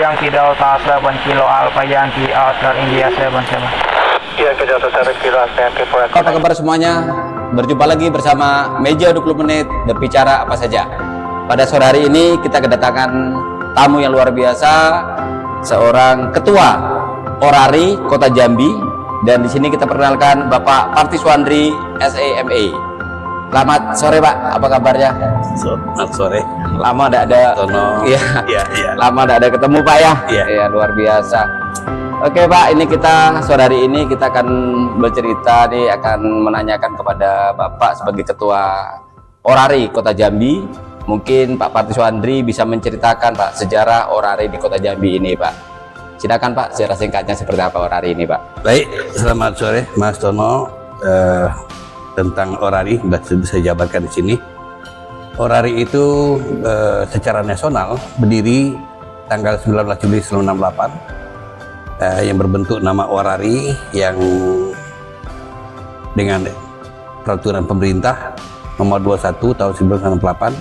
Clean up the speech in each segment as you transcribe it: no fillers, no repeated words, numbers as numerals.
Yankee Delta 7 Kilo Alpha Yankee Outer India 77. Yankee Delta 7 Kilo Alpha Yankee for Echo. Apa kabar semuanya? Berjumpa lagi bersama Meja 20 Menit Berbicara Apa Saja. Pada sore hari ini kita kedatangan tamu yang luar biasa, seorang ketua Orari Kota Jambi, dan di sini kita perkenalkan Bapak Partiswandri SAMA. Selamat sore Pak, apa kabarnya? Selamat sore. Lama tidak ada, Iya. lama tidak ada ketemu Pak ya. Iya. Ya, luar biasa. Oke Pak, ini kita sore hari ini kita akan bercerita nih, akan menanyakan kepada Bapak sebagai ketua Orari Kota Jambi. Mungkin Pak Partiswandri bisa menceritakan Pak sejarah Orari di Kota Jambi ini Pak. Silakan Pak, sejarah singkatnya seperti apa Orari ini Pak. Baik, selamat sore Mas Tono. Tentang Orari bisa jabarkan di sini. Orari itu secara nasional berdiri tanggal 19 Juli 1968 yang berbentuk nama Orari, yang dengan peraturan pemerintah nomor 21 tahun 1968.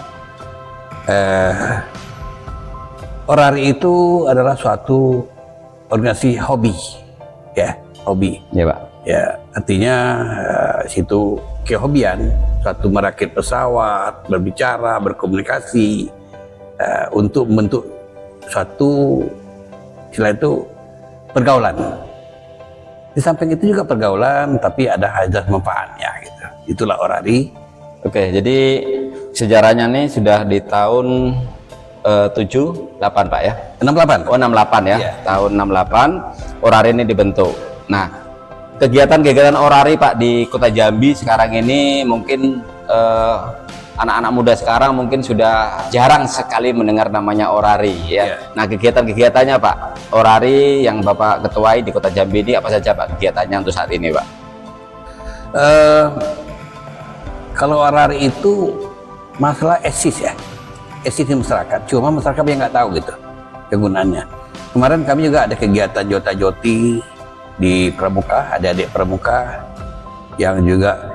Orari itu adalah suatu organisasi hobi, ya, hobi. Ya Pak. Ya, artinya situ kehobian, suatu merakit pesawat, berbicara, berkomunikasi untuk membentuk suatu istilah itu pergaulan. Di samping itu juga pergaulan, tapi ada hajat manfaatnya gitu. Itulah Orari. Oke, jadi sejarahnya nih sudah di tahun 78 Pak ya? 68. Oh 68 ya, Iya. Tahun 68 Orari ini dibentuk. Nah, kegiatan-kegiatan Orari Pak di Kota Jambi sekarang ini mungkin anak-anak muda sekarang mungkin sudah jarang sekali mendengar namanya Orari ya. Yeah. Nah, kegiatan-kegiatannya Pak Orari yang Bapak ketuai di Kota Jambi ini apa saja Pak kegiatannya untuk saat ini Pak? Kalau Orari itu masalah eksis ya, eksis di masyarakat. Cuma masyarakat yang nggak tahu gitu kegunaannya. Kemarin kami juga ada kegiatan jota-joti di Pramuka, adik-adik Pramuka, yang juga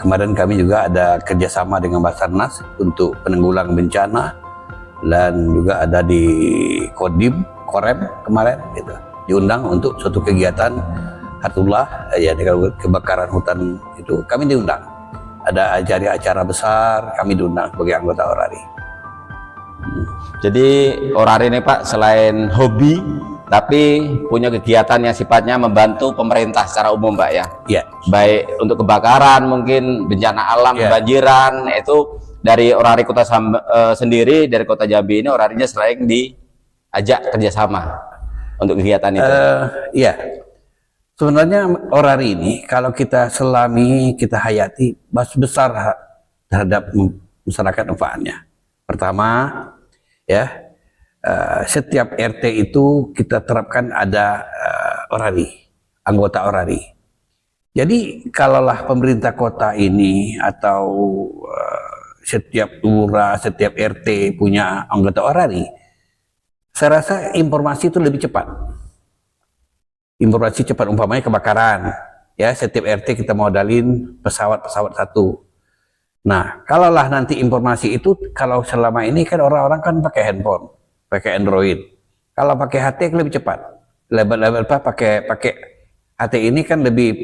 kemarin kami juga ada kerjasama dengan Basarnas untuk penanggulangan bencana, dan juga ada di Kodim, Korem kemarin gitu, diundang untuk suatu kegiatan Hatullah ya, dengan kebakaran hutan itu kami diundang. Ada acara besar, kami diundang sebagai anggota Orari. Jadi Orari ini Pak selain hobi tapi punya kegiatan yang sifatnya membantu pemerintah secara umum Pak ya. Iya. Baik untuk kebakaran, mungkin bencana alam, Iya. kebanjiran, itu dari Orari Kota sendiri, dari Kota Jambi ini Orarinya sering diajak kerjasama untuk kegiatan itu. Iya. Sebenarnya Orari ini kalau kita selami, kita hayati, besar terhadap masyarakat manfaatnya. Pertama, ya, setiap RT itu kita terapkan ada Orari, anggota Orari. Jadi kalaulah pemerintah kota ini atau setiap lurah, setiap RT punya anggota Orari, saya rasa informasi itu lebih cepat. Informasi cepat, umpamanya kebakaran, ya, setiap RT kita modalin pesawat satu. Nah, kalaulah nanti informasi itu, kalau selama ini kan orang-orang kan pakai handphone, pakai Android. Kalau pakai HT lebih cepat. Lebar-lebar pakai HT ini kan lebih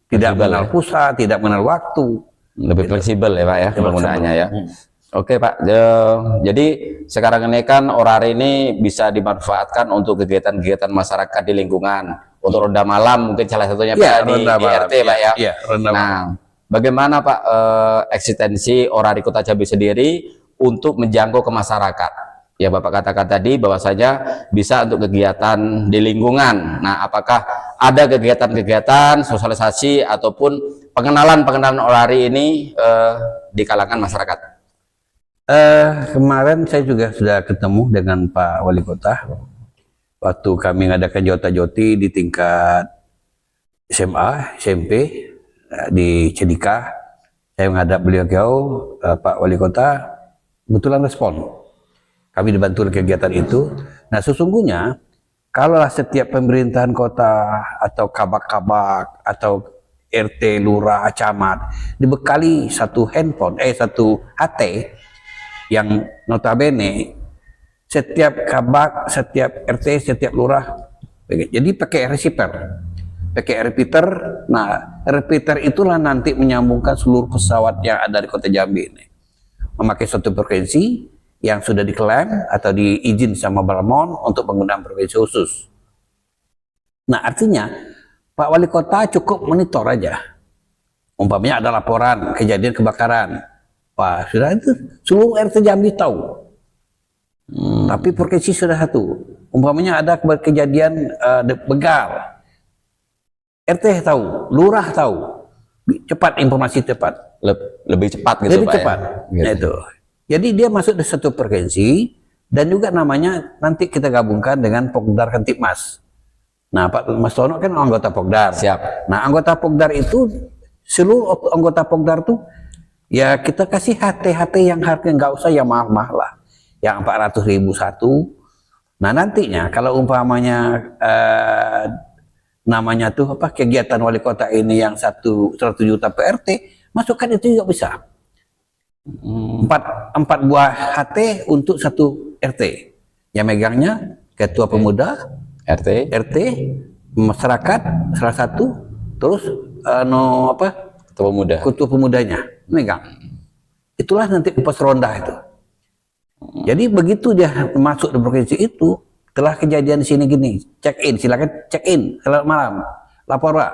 tidak mengenal pusat, tidak mengenal waktu. Lebih fleksibel ya Pak ya penggunaannya ya. Oke Pak, jadi sekarang ini kan Orari ini bisa dimanfaatkan untuk kegiatan-kegiatan masyarakat di lingkungan. Untuk ronda malam mungkin salah satunya Ya, Pak di RT ya, Pak ya. Ya, ronda malam. Nah, bagaimana Pak eksistensi Orari Kota Jambi sendiri untuk menjangkau ke masyarakat? Ya Bapak katakan tadi bahwasanya bisa untuk kegiatan di lingkungan. Nah, apakah ada kegiatan-kegiatan sosialisasi ataupun pengenalan Orari ini di kalangan masyarakat? Kemarin saya juga sudah ketemu dengan Pak Wali Kota waktu kami mengadakan jota-joti di tingkat SMA, SMP di Cedika. Saya menghadap beliau, Pak Wali Kota, kebetulan respon. Kami dibantu kegiatan itu. Nah, sesungguhnya kalaulah setiap pemerintahan kota atau kabak-kabak atau RT, lurah, camat dibekali satu handphone, satu HT yang notabene setiap kabak, setiap RT, setiap lurah. Jadi pakai receiver, pakai repeater. Nah, repeater itulah nanti menyambungkan seluruh pesawat yang ada di Kota Jambi ini, memakai suatu frekuensi yang sudah diklaim atau diizin sama Balmon untuk penggunaan frekuensi khusus. Nah, artinya Pak Wali Kota cukup monitor aja. Umpamanya ada laporan kejadian kebakaran, wah sudah itu seluruh RT Jambi tahu. Tapi frekuensi sudah satu. Umpamanya ada kejadian begal, RT tahu, lurah tahu, cepat informasi cepat. Lebih cepat gitu Lebih Pak cepat. ya? Nah, itu. Jadi dia masuk di satu frekuensi dan juga namanya nanti kita gabungkan dengan Pokdar Kantipmas. Nah, Pak Mas Tono kan anggota Pokdar. Siap. Nah, anggota Pokdar itu seluruh anggota Pokdar tuh ya kita kasih HT-HT yang harga nggak usah yang mahal-mahal lah, yang 400.000 satu. Nah, nantinya kalau umpamanya namanya tuh apa kegiatan wali kota ini yang 100 juta PRT, masukkan itu juga bisa. 4 buah HT untuk satu RT. Yang megangnya ketua pemuda, RT, masyarakat salah satu, terus ketua pemuda. ketua pemudanya megang. Itulah nanti pos ronda itu. Jadi begitu dia masuk di provinsi itu, telah kejadian di sini gini, check in, silakan check in, selamat malam, lapor Pak.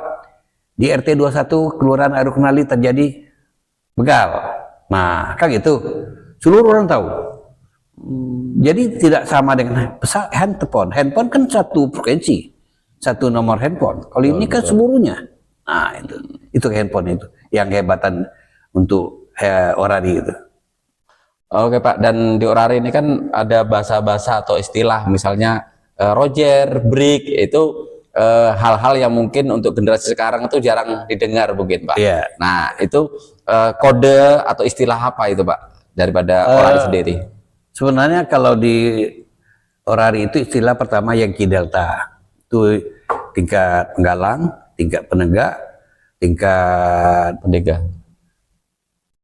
Di RT 21 Kelurahan Arukunali terjadi begal. Nah, kan gitu. Seluruh orang tahu. Jadi tidak sama dengan handphone. Handphone kan satu frekuensi, satu nomor handphone. Kalau ini kan seluruhnya. Nah, itu handphone itu yang kehebatan untuk orari itu. Oke Pak, dan di orari ini kan ada bahasa-bahasa atau istilah, misalnya Roger, break, itu hal-hal yang mungkin untuk generasi sekarang itu jarang didengar mungkin Pak. Iya. Nah, itu kode atau istilah apa itu Pak daripada orari sendiri? Sebenarnya kalau di orari itu istilah pertama Yankee Delta. Itu tingkat penggalang, tingkat penegak, tingkat Penegak,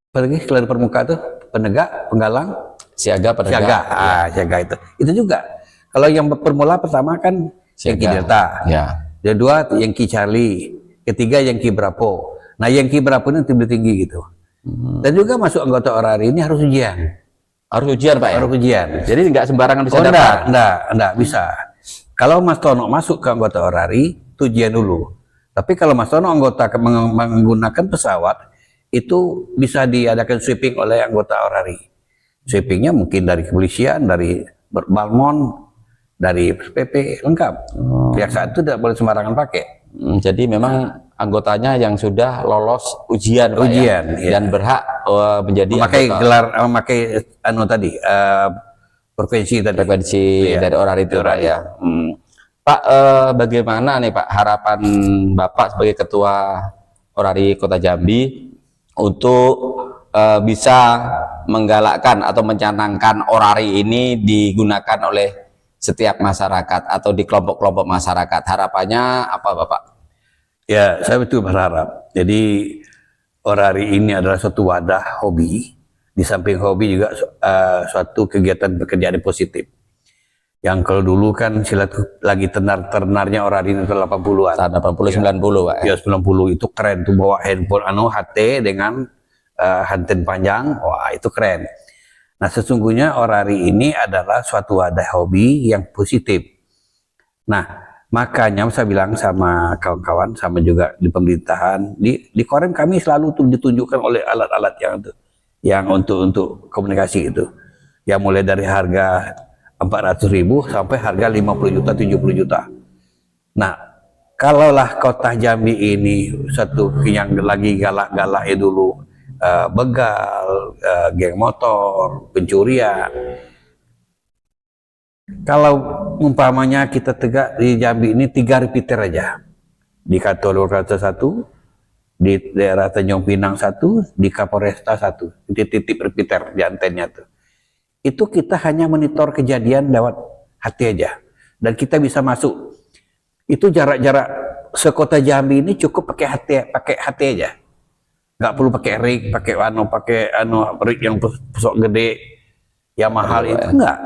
apa lagi selain permukaan itu penegak, penggalang, siaga, penegak. siaga. Siaga itu. Itu juga. Kalau yang permula pertama kan Yankee Siaga. Delta. Ya. Kedua Yankee Charlie. Ketiga Yankee Bravo. Nah, Yankee Bravo ini lebih tinggi gitu. Dan juga masuk anggota orari ini harus ujian. Harus ujian Pak ya? Harus ujian. Jadi nggak sembarangan bisa Oh, dapat. enggak, bisa. Kalau Mas Tono masuk ke anggota orari, itu ujian dulu. Tapi kalau Mas Tono anggota menggunakan pesawat, itu bisa diadakan sweeping oleh anggota orari. Sweepingnya mungkin dari kepolisian, dari Balmon, dari PP, lengkap. Pihak saat itu tidak boleh sembarangan pakai. Jadi memang anggotanya yang sudah lolos ujian, Pak, Ujian, ya? iya. Dan berhak menjadi Memakai anggota gelar, memakai frekuensi tadi. frekuensi Iya. dari orari itu, Pak, ya. Pak, bagaimana nih Pak harapan Bapak sebagai Ketua Orari Kota Jambi untuk bisa menggalakkan atau mencanangkan orari ini digunakan oleh setiap masyarakat atau di kelompok-kelompok masyarakat? Harapannya apa Bapak? Ya, saya betul berharap. Jadi orari ini adalah suatu wadah hobi. Di samping hobi juga suatu kegiatan pekerjaan yang positif. Yang kalau dulu kan lagi tenar-tenarnya orari ini tahun 80-an. Tahun 80-90 Pak. Ya 90 itu keren tuh, bawa handphone HT dengan hanten panjang. Wah, itu keren. Nah, sesungguhnya orari ini adalah suatu wadah hobi yang positif. Nah, makanya saya bilang sama kawan-kawan, sama juga di pemerintahan, di Korem kami selalu tuh ditunjukkan oleh alat-alat yang untuk komunikasi itu. Yang mulai dari harga 400.000 sampai harga 50 juta, 70 juta. Nah, kalaulah kota Jambi ini satu yang lagi galak-galaknya dulu, begal, geng motor, pencurian. Kalau umpamanya kita tegak di Jambi ini 3 repeater aja. Di Kantor Lurkata 1, di daerah Tanjung Pinang 1, di Kapolresta 1. Titik-titik repeater di antennya tuh. Itu kita hanya monitor kejadian lewat HT aja. Dan kita bisa masuk. Itu jarak-jarak sekota Jambi ini cukup pakai HT aja. Nggak perlu pakai rig, pakai rig yang pesok gede, yang mahal itu enggak.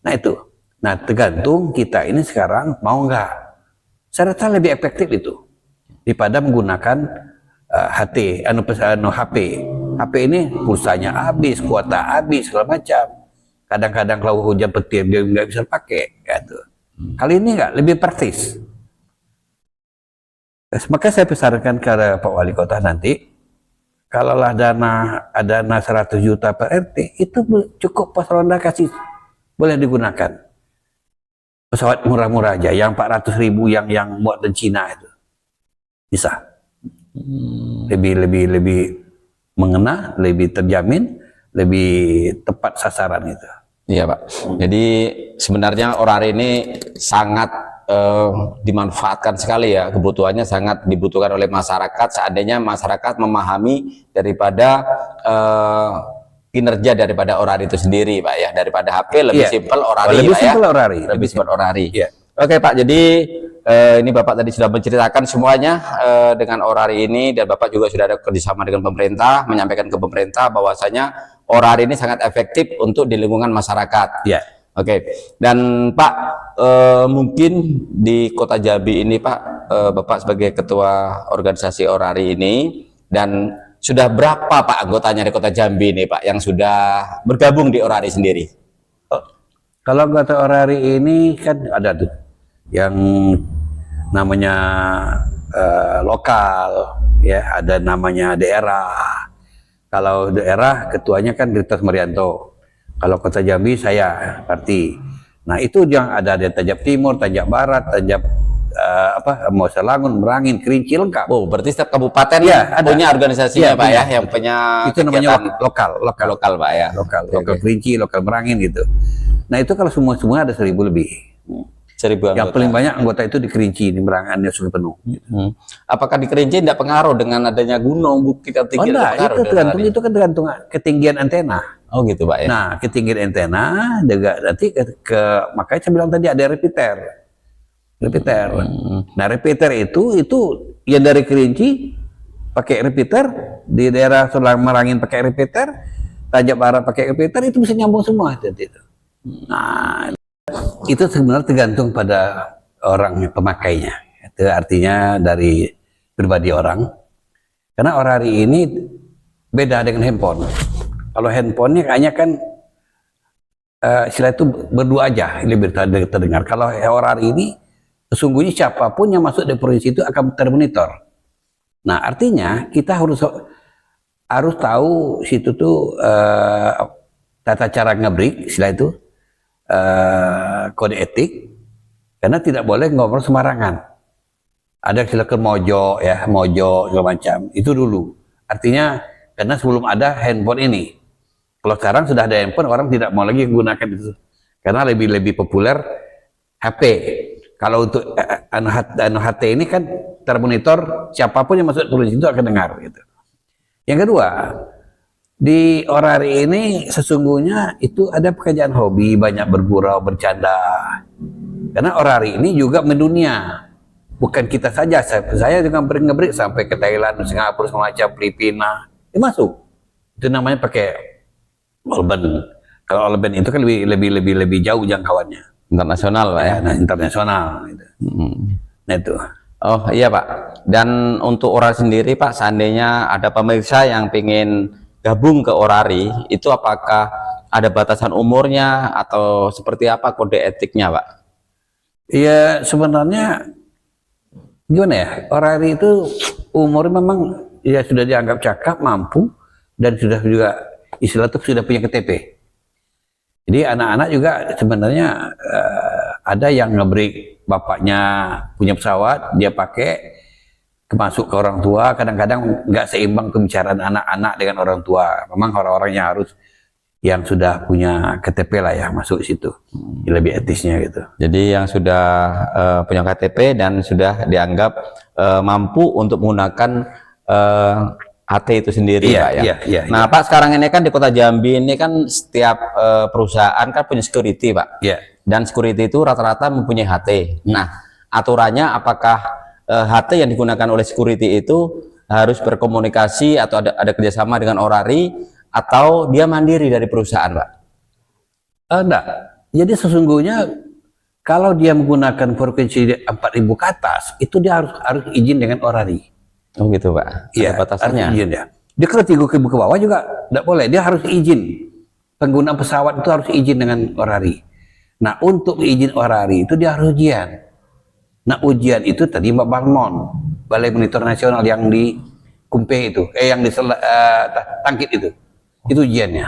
Nah itu. Nah tergantung kita ini sekarang mau nggak. Saya rasa lebih efektif itu daripada menggunakan HP. HP ini pulsanya habis, kuota habis, segala macam. Kadang-kadang kalau hujan petir dia nggak bisa pakai. Gitu. Kali ini nggak, lebih praktis. Maka saya pesankan ke Pak Wali Kota nanti, kalaulah ada dana 100 juta per RT, itu cukup pos ronda kasih, boleh digunakan. Pesawat murah-murah aja, yang 400.000 yang buatan Cina itu bisa. Lebih mengena, lebih terjamin, lebih tepat sasaran itu. Iya Pak. Jadi sebenarnya orari ini sangat dimanfaatkan sekali ya, kebutuhannya sangat dibutuhkan oleh masyarakat. Seandainya masyarakat memahami daripada kinerja daripada orari itu sendiri Pak ya, daripada HP lebih simpel orari. Lebih Pak, simpel ya. orari. Lebih simpel orari. Ya. Oke Pak, jadi ini Bapak tadi sudah menceritakan semuanya dengan orari ini, dan Bapak juga sudah ada kerjasama dengan pemerintah, menyampaikan ke pemerintah bahwasanya orari ini sangat efektif untuk di lingkungan masyarakat. Ya. Oke, dan Pak mungkin di Kota Jambi ini Pak, Bapak sebagai ketua organisasi orari ini, dan sudah berapa Pak anggotanya di Kota Jambi ini Pak yang sudah bergabung di orari sendiri? Kalau anggota orari ini kan ada tuh yang namanya lokal, ya, ada namanya daerah. Kalau daerah ketuanya kan Ritas Marianto. Kalau Kota Jambi saya Parti. Nah itu yang ada di Tanjab Timur, Tanjab Barat, Tanjab Moselangun, Merangin, Kerinci, lengkap. Oh, berarti setiap kabupaten ya, punya organisasinya ya, Pak ya, yang punya itu namanya lokal Pak ya. Lokal Kerinci, lokal Merangin gitu. Nah itu kalau semua ada 1.000 lebih. 1.000 anggota. Yang paling banyak anggota itu di Kerinci, di Merangannya sudah penuh. Apakah di Kerinci tidak pengaruh dengan adanya gunung, bukit yang tinggi? Itu kan tergantung ketinggian antena. Oh gitu Pak ya. Nah ketinggian antena nanti makanya saya bilang tadi ada repeater. Nah repeater itu yang dari Kerinci pakai repeater, di daerah Selang Merangin pakai repeater, Tanjab Barat pakai repeater, itu bisa nyambung semua itu. Nah itu sebenarnya tergantung pada orang pemakainya. Itu artinya dari pribadi orang. Karena orari ini beda dengan handphone. Kalau handphonenya kayaknya kan istilah itu berdua aja lebih terdengar. Kalau orari ini sesungguhnya siapapun yang masuk di provinsi itu akan termonitor. Nah artinya kita harus tahu situ tuh tata cara ngebreak, istilah itu kode etik, karena tidak boleh ngobrol sembarangan. Ada silakan mojo segala macam, itu dulu. Artinya karena sebelum ada handphone ini, kalau sekarang sudah ada handphone, orang tidak mau lagi menggunakan itu, karena lebih populer HP. Kalau untuk HT ini kan termonitor, siapapun yang masuk tulis itu akan dengar gitu. Yang kedua, di orari ini sesungguhnya itu ada pekerjaan hobi, banyak bergurau, bercanda. Karena orari ini juga mendunia. Bukan kita saja, saya juga ngebreak sampai ke Thailand, Singapura, semacam Filipina, masuk. Itu namanya pakai Olben. Kalau Olben itu kan lebih jauh jangkauannya. Internasional Pak ya. Nah, internasional. Gitu. Nah itu. Oh iya Pak. Dan untuk orari sendiri Pak, seandainya ada pemirsa yang ingin gabung ke orari, itu apakah ada batasan umurnya atau seperti apa kode etiknya Pak? Iya sebenarnya gimana ya, orari itu umurnya memang ya sudah dianggap cakap, mampu, dan sudah juga istilah itu sudah punya KTP. Jadi anak-anak juga sebenarnya ada yang ngebreak, bapaknya punya pesawat, dia pakai masuk ke orang tua, kadang-kadang nggak seimbang pembicaraan anak-anak dengan orang tua. Memang orang-orang yang harus yang sudah punya KTP lah ya masuk situ, lebih etisnya gitu. Jadi yang sudah punya KTP dan sudah dianggap mampu untuk menggunakan HT itu sendiri Pak ya. Iya. Nah Pak, sekarang ini kan di Kota Jambi ini kan setiap perusahaan kan punya security Pak. Iya. Dan security itu rata-rata mempunyai HT. Nah aturannya apakah HT yang digunakan oleh security itu harus berkomunikasi atau ada kerjasama dengan orari, atau dia mandiri dari perusahaan Pak? Enggak. Jadi sesungguhnya kalau dia menggunakan frekuensi 4.000 ke atas, itu dia harus izin dengan orari. Oh gitu Pak, ada batasannya. Harus izin dia. Dia kalau 3.000 ke bawah juga tidak boleh, dia harus izin. Penggunaan pesawat itu harus izin dengan orari. Nah, untuk izin orari itu dia harus ujian. Nah, ujian itu tadi Mbak Balmon, Balai Monitor Nasional yang di Kumpe itu, yang di Tangkit itu ujiannya.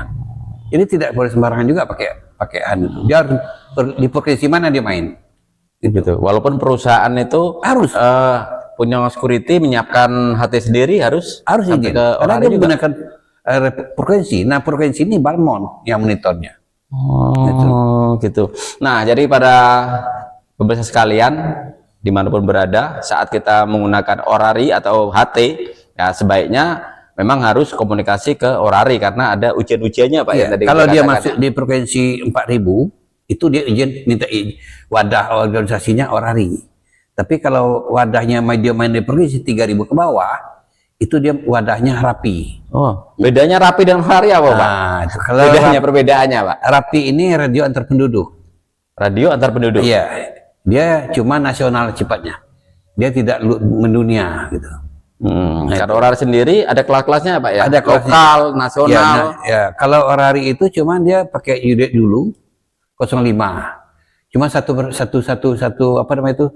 Jadi tidak boleh sembarangan juga pakai itu. Dia harus di frekuensi mana dia main. Gitu. Walaupun perusahaan itu Harus punya security, menyiapkan HT sendiri harus izin. ke Karena orari dia juga. menggunakan frekuensi. Nah, frekuensi ini Balmon yang monitornya. Oh gitu. Nah, jadi pada pemirsa sekalian dimanapun berada, saat kita menggunakan orari atau HT, ya sebaiknya memang harus komunikasi ke orari karena ada ujian-ujiannya Pak. Ya, yang tadi kalau kita dia katakan. masuk di frekuensi 4.000, itu dia minta wadah organisasinya orari. Tapi kalau wadahnya dia main di frekuensi 3.000 ke bawah, itu dia wadahnya rapi. Oh, bedanya rapi dan orari apa Pak? Nah, itu kalau Perbedaannya Pak. rapi ini radio antar penduduk. Radio antar penduduk. Iya, dia cuma nasional sifatnya. Dia tidak mendunia gitu. Kalau orari sendiri ada kelas-kelasnya Pak ya? Ada kelasnya. Lokal, nasional. Ya, kalau orari itu cuma dia pakai unit dulu 05. Cuma satu apa namanya itu?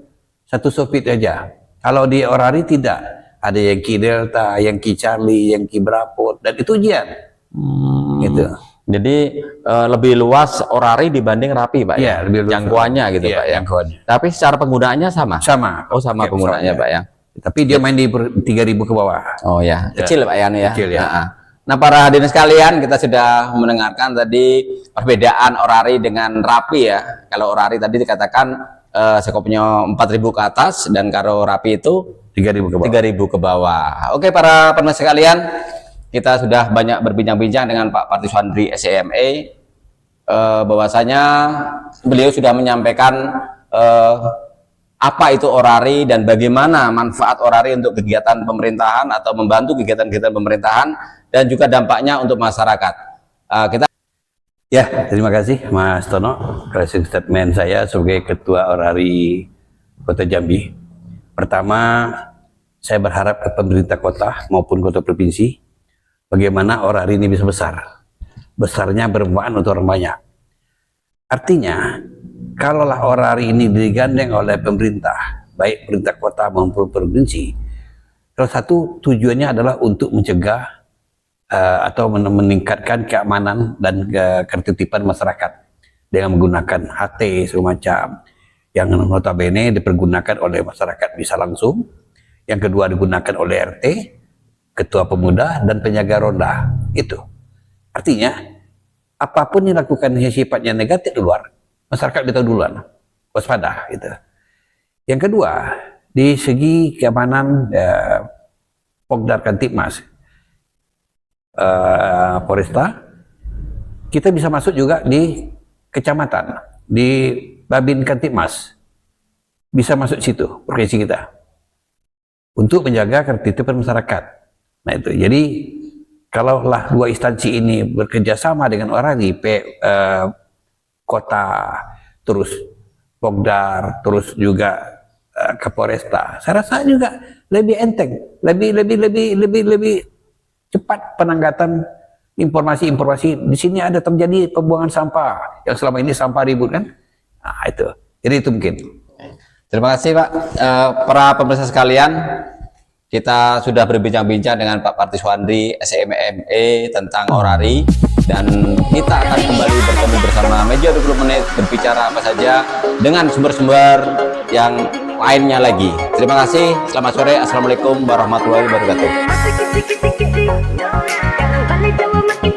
Satu sopit aja. Kalau di orari tidak. Ada Yankee Delta, Yankee Charlie, Yankee Bravo, dan itu ujian. Gitu. Jadi lebih luas orari dibanding rapi Pak Iya, ya? lebih luas. Jangkauannya gitu Iya, Pak ya? jangkauannya. Tapi secara penggunaannya sama? Sama. Oh sama Pakai penggunaannya pesawatnya. Pak ya? Tapi dia main di 3.000 ke bawah. Oh ya, kecil Pak Yan ya? Kecil ya. Nah para hadirin sekalian, kita sudah mendengarkan tadi perbedaan orari dengan rapi ya. Kalau orari tadi dikatakan skopnya 4.000 ke atas, dan kalau rapi itu 3.000 ke bawah. 3.000 ke bawah. Oke para pemirsa sekalian, kita sudah banyak berbincang-bincang dengan Pak Partiswandri SEMA, bahwasanya beliau sudah menyampaikan apa itu orari dan bagaimana manfaat orari untuk kegiatan pemerintahan atau membantu kegiatan-kegiatan pemerintahan dan juga dampaknya untuk masyarakat. Ya, terima kasih Mas Tono. Closing statement saya sebagai Ketua Orari Kota Jambi. Pertama, saya berharap ke pemerintah kota maupun kota provinsi, bagaimana orari ini bisa besar. Besarnya bermanfaat untuk orang banyak. Artinya, kalaulah orari ini digandeng oleh pemerintah, baik pemerintah kota maupun provinsi, salah satu tujuannya adalah untuk mencegah atau meningkatkan keamanan dan ketertiban masyarakat dengan menggunakan HT segala macam, yang notabene dipergunakan oleh masyarakat bisa langsung, yang kedua digunakan oleh RT, ketua pemuda, dan penjaga ronda. Itu artinya apapun yang dilakukan yang sifatnya negatif di luar, masyarakat kita duluan waspada gitu. Yang kedua, di segi keamanan Pokdar Kantipmas, Poresta, kita bisa masuk juga di kecamatan, di Babin Kantipmas, bisa masuk situ provinsi kita untuk menjaga ketertiban masyarakat. Nah itu, jadi kalaulah dua instansi ini bekerja sama dengan orari, kota, terus Pokdar, terus juga Kapolresta, saya rasa juga lebih enteng, lebih cepat penanggatan informasi-informasi. Di sini ada terjadi pembuangan sampah yang selama ini sampah ribut kan. Nah itu, jadi itu mungkin. Terima kasih Pak. Para pemirsa sekalian, kita sudah berbincang-bincang dengan Pak Partiswandri SEMA tentang orari, dan kita akan kembali bertemu bersama Meja 20 Menit berbicara apa saja dengan sumber-sumber yang lainnya lagi. Terima kasih, selamat sore, assalamualaikum warahmatullahi wabarakatuh. Makin